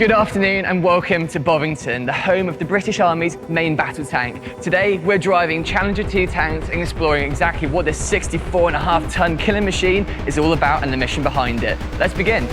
Good afternoon and welcome to Bovington, the home of the British Army's main battle tank. Today we're driving Challenger 2 tanks and exploring exactly what this 64.5-ton killing machine is all about and the mission behind it. Let's begin.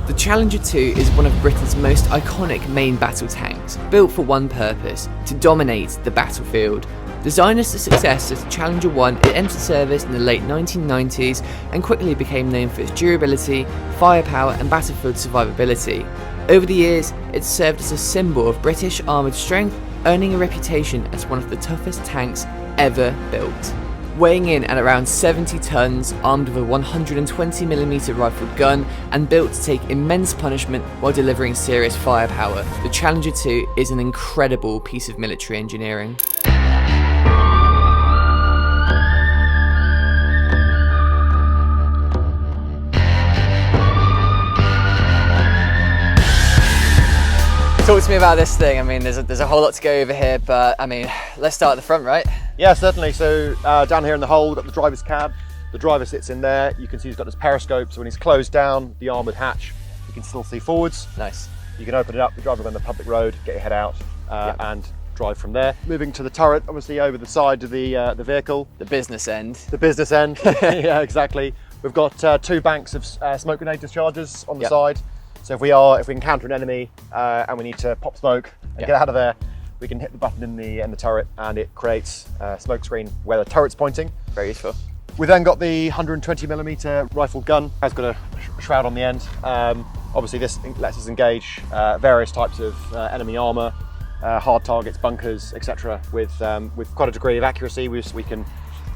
The Challenger 2 is one of Britain's most iconic main battle tanks, built for one purpose: to dominate the battlefield. Designed as a success as Challenger 1, it entered service in the late 1990s and quickly became known for its durability, firepower and battlefield survivability. Over the years, it's served as a symbol of British armoured strength, earning a reputation as one of the toughest tanks ever built. Weighing in at around 70 tons, armed with a 120mm rifled gun and built to take immense punishment while delivering serious firepower, the Challenger 2 is an incredible piece of military engineering. Talk to me about this thing. I mean, there's a whole lot to go over here, but I mean, let's start at the front, right? Yeah, certainly. So down here in the hold, we've got the driver's cab. The driver sits in there. You can see he's got his periscope, so when he's closed down the armoured hatch, you can still see forwards. Nice. You can open it up, the driver on the public road, get your head out and drive from there. Moving to the turret, obviously over the side of the vehicle. The business end. The business end, yeah, exactly. We've got 2 banks of smoke grenade discharges on the side. So if we encounter an enemy and we need to pop smoke and get out of there, we can hit the button in the turret and it creates a smoke screen where the turret's pointing. Very useful. We then got the 120mm rifled gun. It's got a shroud on the end. Obviously this lets us engage various types of enemy armour, hard targets, bunkers, etc. with quite a degree of accuracy. We can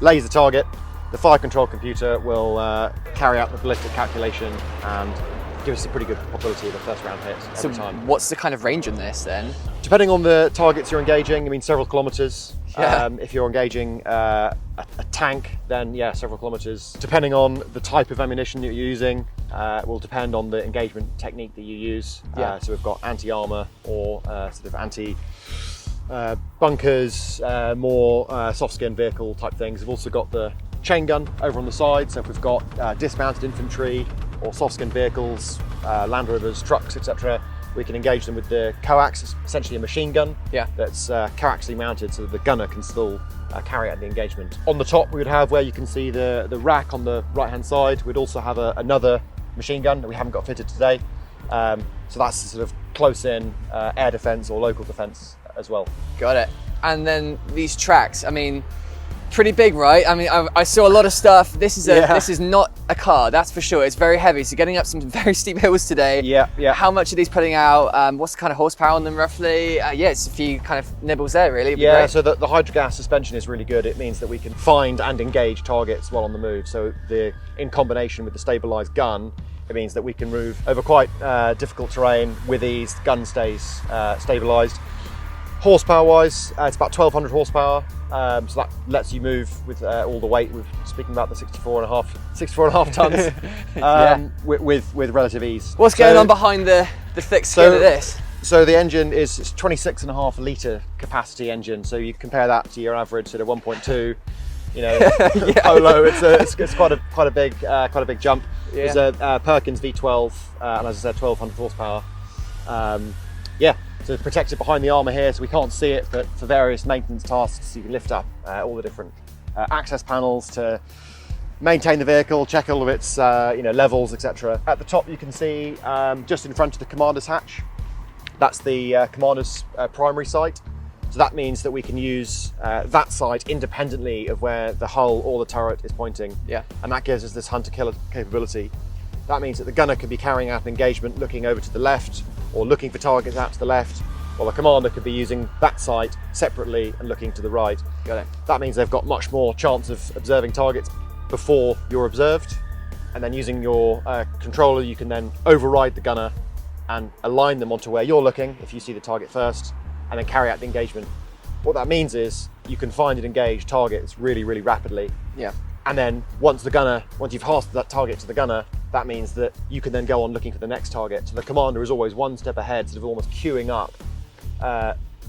laser target. The fire control computer will carry out the ballistic calculation and give us a pretty good probability of a first round hit every time. What's the kind of range on this then? Depending on the targets you're engaging, I mean several kilometres. Yeah. If you're engaging a tank, then yeah, several kilometres. Depending on the type of ammunition that you're using, will depend on the engagement technique that you use. So we've got anti-armour or sort of anti-bunkers, more soft-skin vehicle type things. We've also got the chain gun over on the side, so if we've got dismounted infantry or soft-skin vehicles, Land Rovers, trucks, etc., we can engage them with the coax. It's essentially a machine gun that's coaxially mounted so that the gunner can still carry out the engagement. On the top we would have where you can see the rack on the right-hand side. We'd also have another machine gun that we haven't got fitted today. So that's sort of close-in air defence or local defence as well. Got it. And then these tracks, I mean, pretty big, right? I mean, I saw a lot of stuff. This is not a car, that's for sure. It's very heavy, so getting up some very steep hills today. Yeah. How much are these putting out? What's the kind of horsepower on them roughly? It's a few kind of nibbles there, really. Yeah, so the hydrogas suspension is really good. It means that we can find and engage targets while on the move. So in combination with the stabilised gun, it means that we can move over quite difficult terrain with ease. The gun stays stabilised. Horsepower-wise, it's about 1,200 horsepower. So that lets you move with all the weight. We're speaking about the 64.5 tons with relative ease. What's going on behind the thick skin of this? So the engine is 26.5 litre capacity engine. So you compare that to your average sort of 1.2, Polo. It's quite a big jump. Yeah. There's a Perkins V12, and as I said, 1,200 horsepower. So it's protected behind the armour here, so we can't see it, but for various maintenance tasks, you can lift up all the different access panels to maintain the vehicle, check all of its levels, etc. At the top, you can see just in front of the commander's hatch, that's the commander's primary sight. So that means that we can use that sight independently of where the hull or the turret is pointing. Yeah. And that gives us this hunter-killer capability. That means that the gunner could be carrying out an engagement looking over to the left or looking for targets out to the left, while the commander could be using that sight separately and looking to the right. Got it. That means they've got much more chance of observing targets before you're observed, and then using your controller you can then override the gunner and align them onto where you're looking if you see the target first, and then carry out the engagement. What that means is you can find and engage targets really, really rapidly. Yeah. And then once you've passed that target to the gunner, that means that you can then go on looking for the next target. So the commander is always one step ahead, sort of almost queuing up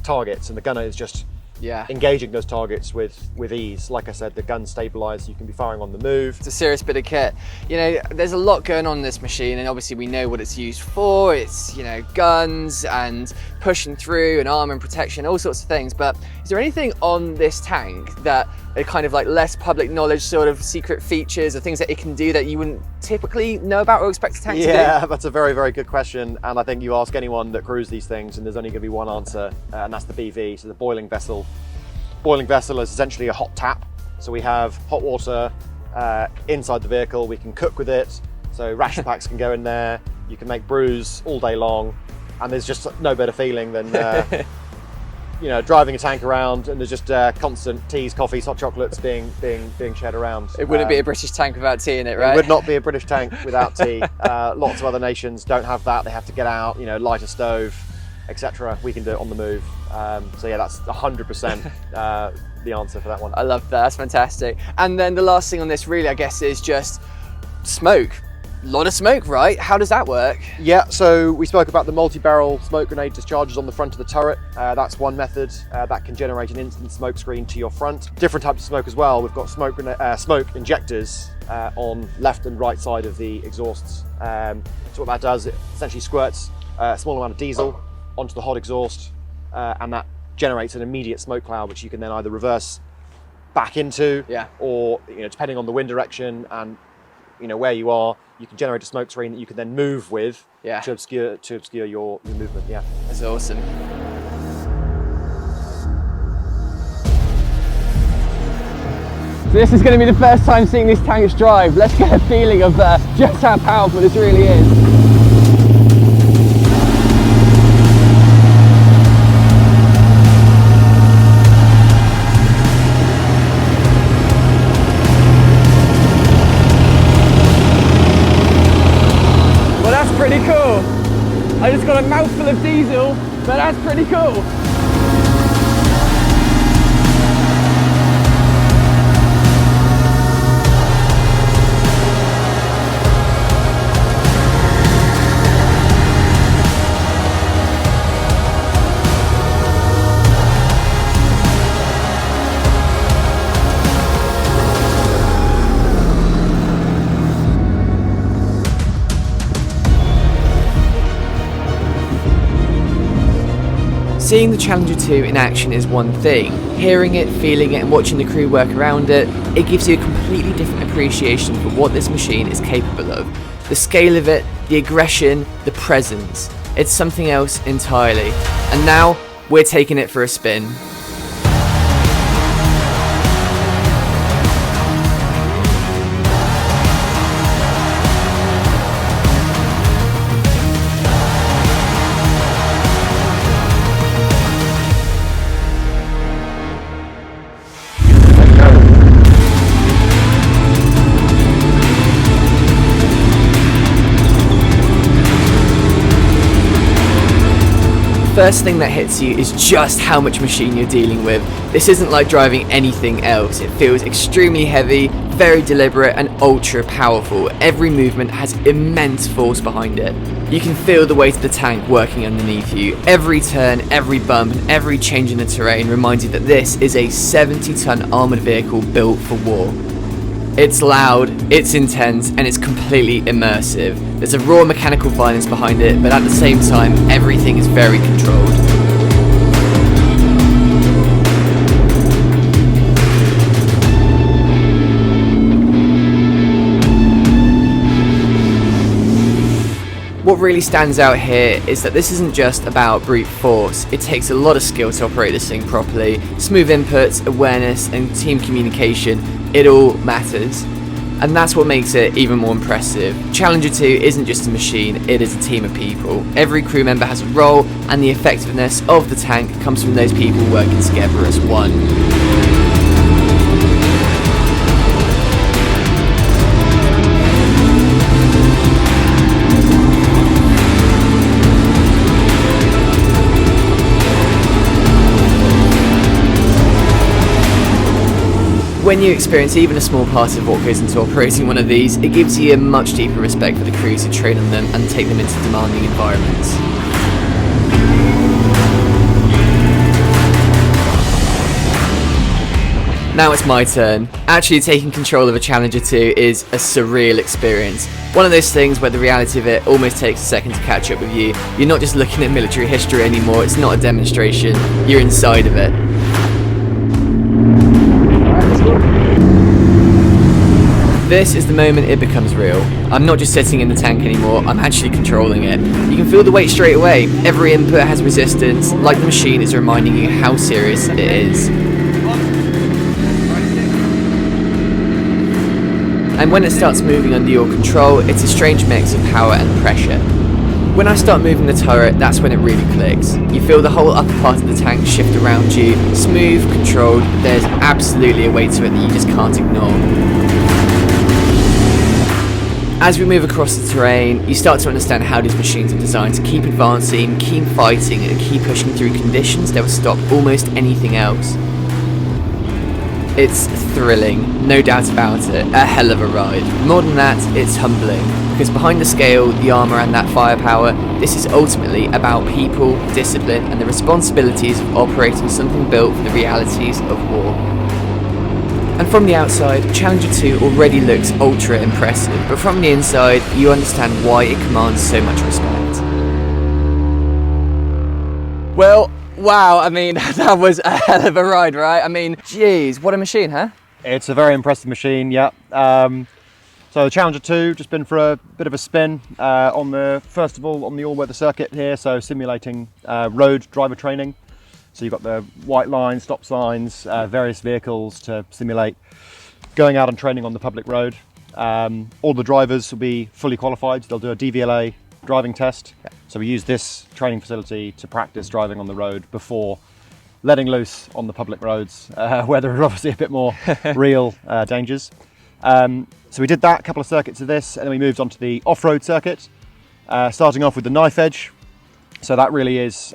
targets, and the gunner is just engaging those targets with ease. Like I said, the gun's stabilised, you can be firing on the move. It's a serious bit of kit. You know, there's a lot going on in this machine, and obviously we know what it's used for. It's, you know, guns and pushing through and armour and protection, all sorts of things. But is there anything on this tank that are kind of like less public knowledge, sort of secret features or things that it can do that you wouldn't typically know about or expect a tank to do? Yeah, that's a very, very good question. And I think you ask anyone that crews these things and there's only going to be one answer, and that's the BV, so the boiling vessel. Boiling vessel is essentially a hot tap. So we have hot water inside the vehicle, we can cook with it. So ration packs can go in there, you can make brews all day long. And there's just no better feeling than you know, driving a tank around and there's just constant teas, coffees, hot chocolates being shared around. It wouldn't be a British tank without tea in it, right? It would not be a British tank without tea. Lots of other nations don't have that. They have to get out, you know, light a stove, etc. We can do it on the move. So yeah, that's 100% the answer for that one. I love that, that's fantastic. And then the last thing on this really, I guess, is just smoke. A lot of smoke, right? How does that work? Yeah, so we spoke about the multi-barrel smoke grenade dischargers on the front of the turret. That's one method that can generate an instant smoke screen to your front. Different types of smoke as well. We've got smoke injectors on left and right side of the exhausts. So what that does, it essentially squirts a small amount of diesel onto the hot exhaust, and that generates an immediate smoke cloud, which you can then either reverse back into, or, you know, depending on the wind direction and, you know, where you are, you can generate a smoke screen that you can then move with to obscure your movement. Yeah, that's awesome. So this is going to be the first time seeing these tanks drive. Let's get a feeling of just how powerful this really is. Pretty cool. I just got a mouthful of diesel, but that's pretty cool. Seeing the Challenger 2 in action is one thing. Hearing it, feeling it and watching the crew work around it, it gives you a completely different appreciation for what this machine is capable of. The scale of it, the aggression, the presence. It's something else entirely. And now, we're taking it for a spin. First thing that hits you is just how much machine you're dealing with. This isn't like driving anything else. It feels extremely heavy, very deliberate and ultra powerful. Every movement has immense force behind it. You can feel the weight of the tank working underneath you. Every turn, every bump and every change in the terrain reminds you that this is a 70-ton armoured vehicle built for war. It's loud, it's intense, and it's completely immersive. There's a raw mechanical violence behind it, but at the same time, everything is very controlled. What really stands out here is that this isn't just about brute force. It takes a lot of skill to operate this thing properly. Smooth inputs, awareness, and team communication, it all matters. And that's what makes it even more impressive. Challenger 2 isn't just a machine, it is a team of people. Every crew member has a role, and the effectiveness of the tank comes from those people working together as one. When you experience even a small part of what goes into operating one of these, it gives you a much deeper respect for the crews who train on them and take them into demanding environments. Now it's my turn. Actually taking control of a Challenger 2 is a surreal experience. One of those things where the reality of it almost takes a second to catch up with you. You're not just looking at military history anymore, it's not a demonstration, you're inside of it. This is the moment it becomes real. I'm not just sitting in the tank anymore, I'm actually controlling it. You can feel the weight straight away. Every input has resistance, like the machine is reminding you how serious it is. And when it starts moving under your control, it's a strange mix of power and pressure. When I start moving the turret, that's when it really clicks. You feel the whole upper part of the tank shift around you, smooth, controlled, there's absolutely a weight to it that you just can't ignore. As we move across the terrain, you start to understand how these machines are designed to keep advancing, keep fighting, and keep pushing through conditions that will stop almost anything else. It's thrilling, no doubt about it, a hell of a ride. More than that, it's humbling, because behind the scale, the armour and that firepower, this is ultimately about people, discipline, and the responsibilities of operating something built for the realities of war. And from the outside, Challenger 2 already looks ultra impressive, but from the inside, you understand why it commands so much respect. Well, wow, I mean, that was a hell of a ride, right? I mean, geez, what a machine, huh? It's a very impressive machine, yeah. So the Challenger 2, just been for a bit of a spin first of all on the all-weather circuit here, so simulating road driver training. So you've got the white lines, stop signs, various vehicles to simulate going out and training on the public road. All the drivers will be fully qualified. They'll do a DVLA driving test. Yeah. So we use this training facility to practice driving on the road before letting loose on the public roads, where there are obviously a bit more real dangers. So we did that, a couple of circuits of this, and then we moved on to the off-road circuit, starting off with the knife edge. So that really is,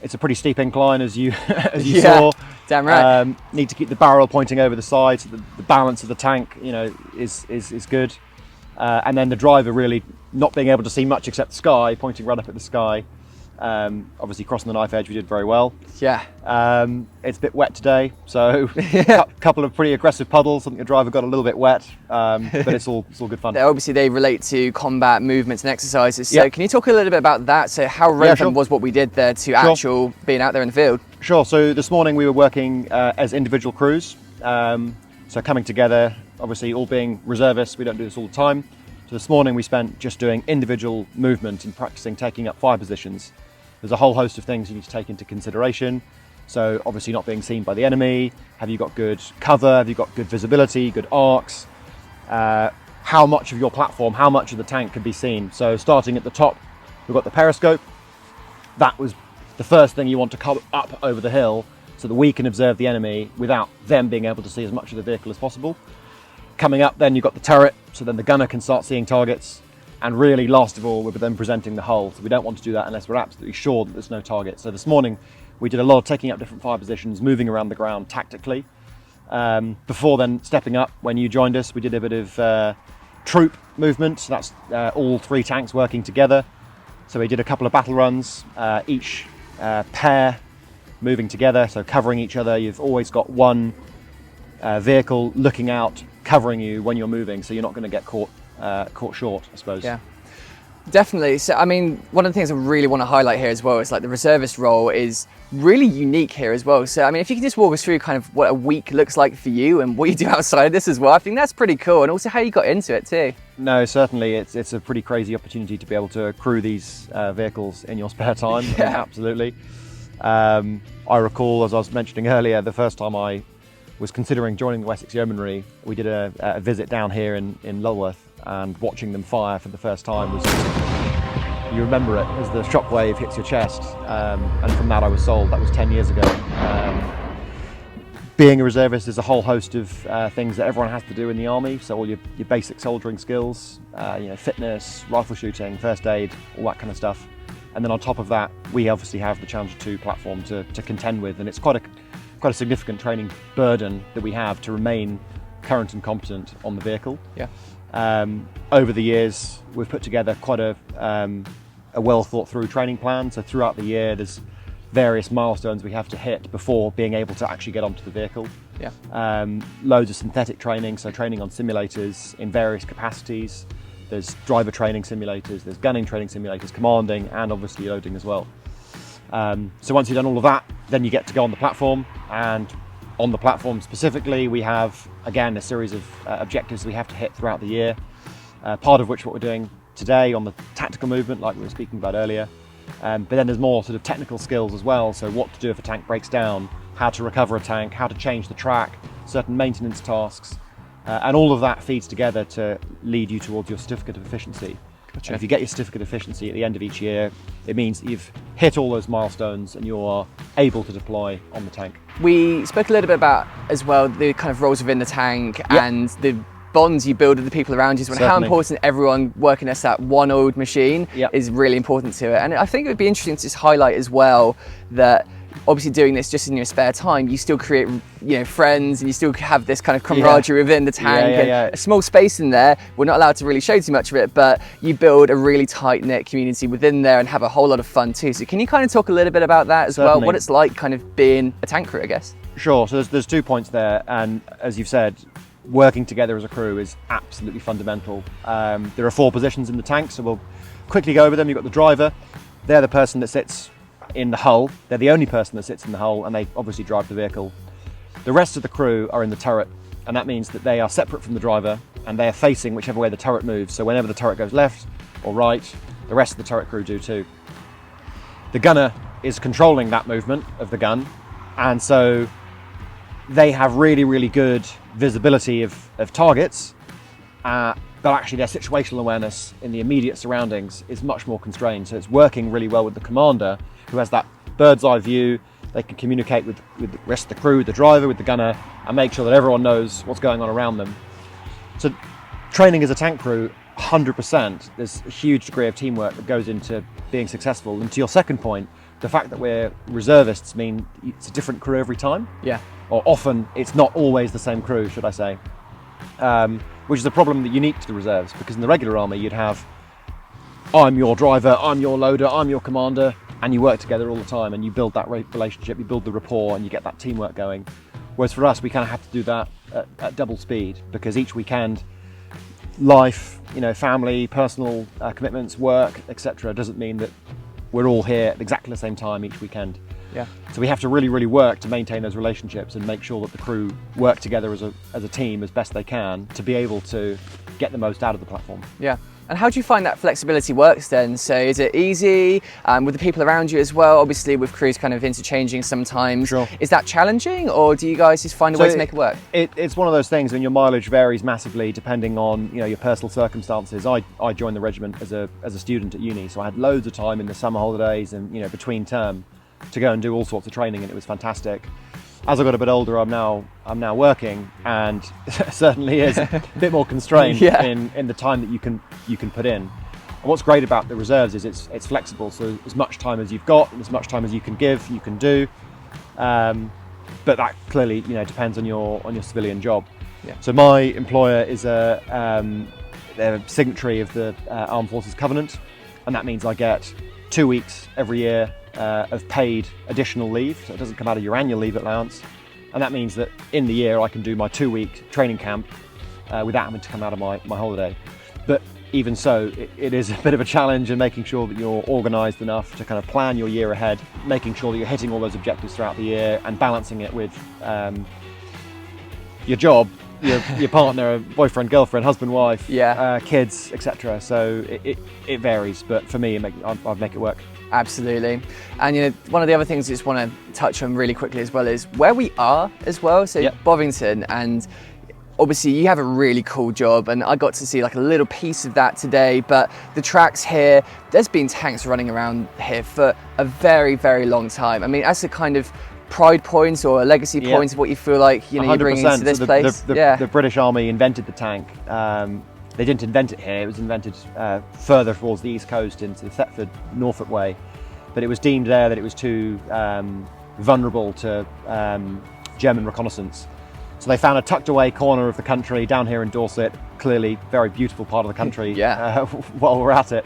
it's a pretty steep incline as you saw. Damn right. Need to keep the barrel pointing over the side, so the balance of the tank, is good. And then the driver really not being able to see much except the sky, pointing right up at the sky. Obviously crossing the knife edge, we did very well. Yeah. It's a bit wet today, so a couple of pretty aggressive puddles. I think the driver got a little bit wet, but it's all good fun. Obviously they relate to combat movements and exercises, so Yep. can you talk a little bit about that? So how relevant was what we did there to actual being out there in the field? Sure, so this morning we were working as individual crews, so coming together, obviously all being reservists, we don't do this all the time. So this morning we spent just doing individual movement and practicing taking up fire positions. There's a whole host of things you need to take into consideration. So obviously not being seen by the enemy, have you got good cover, have you got good visibility, good arcs, how much of your platform, how much of the tank can be seen. So starting at the top, we've got the periscope. That was the first thing you want to come up over the hill so that we can observe the enemy without them being able to see as much of the vehicle as possible. Coming up then you've got the turret, so then the gunner can start seeing targets. And really, last of all, we're then presenting the hull. So we don't want to do that unless we're absolutely sure that there's no target. So this morning, we did a lot of taking up different fire positions, moving around the ground tactically. Before then stepping up, when you joined us, we did a bit of troop movement. So that's all three tanks working together. So we did a couple of battle runs, each pair moving together, so covering each other. You've always got one vehicle looking out, covering you when you're moving, so you're not going to get caught short, I suppose. Yeah, definitely. So, I mean, one of the things I really want to highlight here as well is like the reservist role is really unique here as well. So, I mean, if you could just walk us through kind of what a week looks like for you and what you do outside of this as well, I think that's pretty cool. And also how you got into it too. No, certainly. It's a pretty crazy opportunity to be able to crew these vehicles in your spare time. Yeah. Absolutely. I recall, as I was mentioning earlier, the first time I was considering joining the Wessex Yeomanry, we did a visit down here in Lulworth, and watching them fire for the first time was just, you remember it as the shockwave hits your chest, and from that I was sold. That was 10 years ago. Being a reservist is a whole host of things that everyone has to do in the army, so all your basic soldiering skills, fitness, rifle shooting, first aid, all that kind of stuff. And then on top of that, we obviously have the Challenger 2 platform to contend with, and it's quite quite a significant training burden that we have to remain current and competent on the vehicle. Yeah. Over the years, we've put together quite a well thought through training plan. So throughout the year, there's various milestones we have to hit before being able to actually get onto the vehicle. Yeah. Loads of synthetic training, so training on simulators in various capacities. There's driver training simulators, there's gunning training simulators, commanding, and obviously loading as well. So once you've done all of that, then you get to go on the platform, and on the platform specifically, we have, again, a series of objectives we have to hit throughout the year, part of which what we're doing today on the tactical movement, like we were speaking about earlier. But then there's more sort of technical skills as well, so what to do if a tank breaks down, how to recover a tank, how to change the track, certain maintenance tasks, and all of that feeds together to lead you towards your certificate of efficiency. Gotcha. And if you get your certificate of efficiency at the end of each year, it means that you've hit all those milestones and you are able to deploy on the tank. We spoke a little bit about as well the kind of roles within the tank and the bonds you build with the people around you, and how important everyone working as that one oiled machine is really important to it. And I think it would be interesting to just highlight as well that obviously doing this just in your spare time, you still create, you know, friends, and you still have this kind of camaraderie within the tank. And a small space in there, we're not allowed to really show too much of it, but you build a really tight-knit community within there and have a whole lot of fun too. So can you kind of talk a little bit about that as well, what it's like kind of being a tank crew, I guess? Sure, so there's 2 points there, and as you've said, working together as a crew is absolutely fundamental. There are 4 positions in the tank, so we'll quickly go over them. You've got the driver, they're the person that sits in the hull, they're the only person that sits in the hull, and they obviously drive the vehicle. The rest of the crew are in the turret, and that means that they are separate from the driver and they are facing whichever way the turret moves. So whenever the turret goes left or right, the rest of the turret crew do too. The gunner is controlling that movement of the gun, and so they have really, really good visibility of targets, but actually their situational awareness in the immediate surroundings is much more constrained. So it's working really well with the commander, who has that bird's eye view. They can communicate with the rest of the crew, the driver, with the gunner, and make sure that everyone knows what's going on around them. So training as a tank crew, 100%, there's a huge degree of teamwork that goes into being successful. And to your second point, the fact that we're reservists mean it's a different crew every time. Yeah. Or often it's not always the same crew, should I say, which is a problem that unique to the reserves, because in the regular army you'd have, I'm your driver, I'm your loader, I'm your commander, and you work together all the time and you build that relationship, you build the rapport, and you get that teamwork going. Whereas for us, we kind of have to do that at double speed, because each weekend, life, you know, family, personal commitments, work, etc., doesn't mean that we're all here at exactly the same time each weekend. Yeah. So we have to really, really work to maintain those relationships and make sure that the crew work together as a team as best they can to be able to get the most out of the platform. Yeah. And how do you find that flexibility works then? So is it easy with the people around you as well? Obviously with crews kind of interchanging sometimes. Sure. Is that challenging, or do you guys just find a way to make it work? It's one of those things when your mileage varies massively depending on, you know, your personal circumstances. I joined the regiment as a student at uni, so I had loads of time in the summer holidays and, you know, between term to go and do all sorts of training, and it was fantastic. As I got a bit older, I'm now working, and certainly is a bit more constrained in the time that you can put in. And what's great about the reserves is it's flexible. So as much time as you've got, and as much time as you can give, you can do. But that clearly, you know, depends on your civilian job. Yeah. So my employer is they're a signatory of the Armed Forces Covenant, and that means I get 2 weeks every year of paid additional leave, so it doesn't come out of your annual leave allowance, and that means that in the year I can do my 2-week training camp without having to come out of my holiday. But even so, it is a bit of a challenge in making sure that you're organised enough to kind of plan your year ahead, making sure that you're hitting all those objectives throughout the year and balancing it with your job, your partner, boyfriend, girlfriend, husband, wife, kids, etc. So it varies, but for me, I make it work. Absolutely. And you know, one of the other things I just want to touch on really quickly as well is where we are as well. So Bovington, and obviously you have a really cool job, and I got to see like a little piece of that today. But the tracks here, there's been tanks running around here for a very, very long time. I mean, as a kind of pride points or a legacy points of what you feel like, you know, you're bringing into this place. The British Army invented the tank. They didn't invent it here, it was invented further towards the east coast into the Thetford, Norfolk way. But it was deemed there that it was too vulnerable to German reconnaissance. So they found a tucked away corner of the country down here in Dorset, clearly very beautiful part of the country. While we're at it.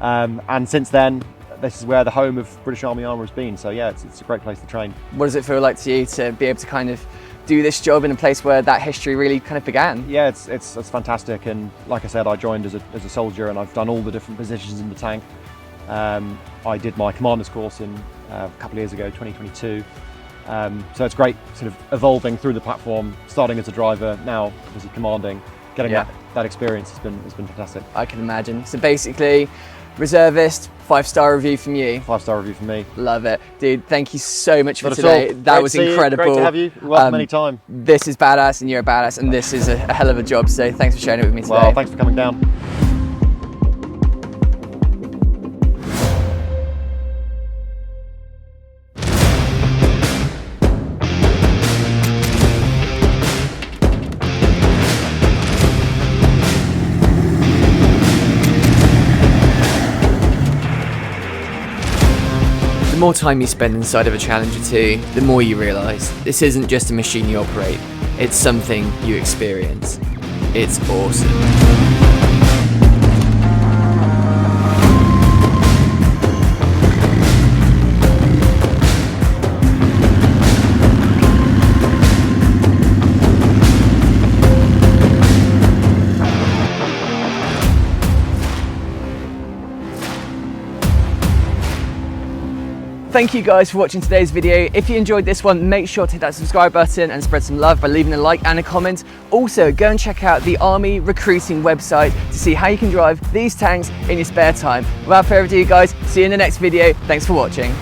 And since then, this is where the home of British Army Armour has been. So yeah, it's a great place to train. What does it feel like to you to be able to kind of do this job in a place where that history really kind of began? Yeah, it's fantastic. And like I said, I joined as a soldier, and I've done all the different positions in the tank. I did my commander's course in a couple of years ago, 2022. So it's great sort of evolving through the platform, starting as a driver, now obviously commanding, getting that experience has been fantastic. I can imagine. So basically, reservist, 5-star review from you. 5-star review from me. Love it. Dude, thank you so much for Not today. at all. That Great was to see you. incredible. Great to have you. Welcome anytime. This is badass and you're a badass, and this is a hell of a job. So thanks for sharing it with me today. Well, thanks for coming down. The more time you spend inside of a Challenger 2, the more you realise this isn't just a machine you operate, it's something you experience. It's awesome. Thank you guys for watching today's video. If you enjoyed this one, make sure to hit that subscribe button and spread some love by leaving a like and a comment. Also, go and check out the Army recruiting website to see how you can drive these tanks in your spare time. Without further ado, guys, see you in the next video. Thanks for watching.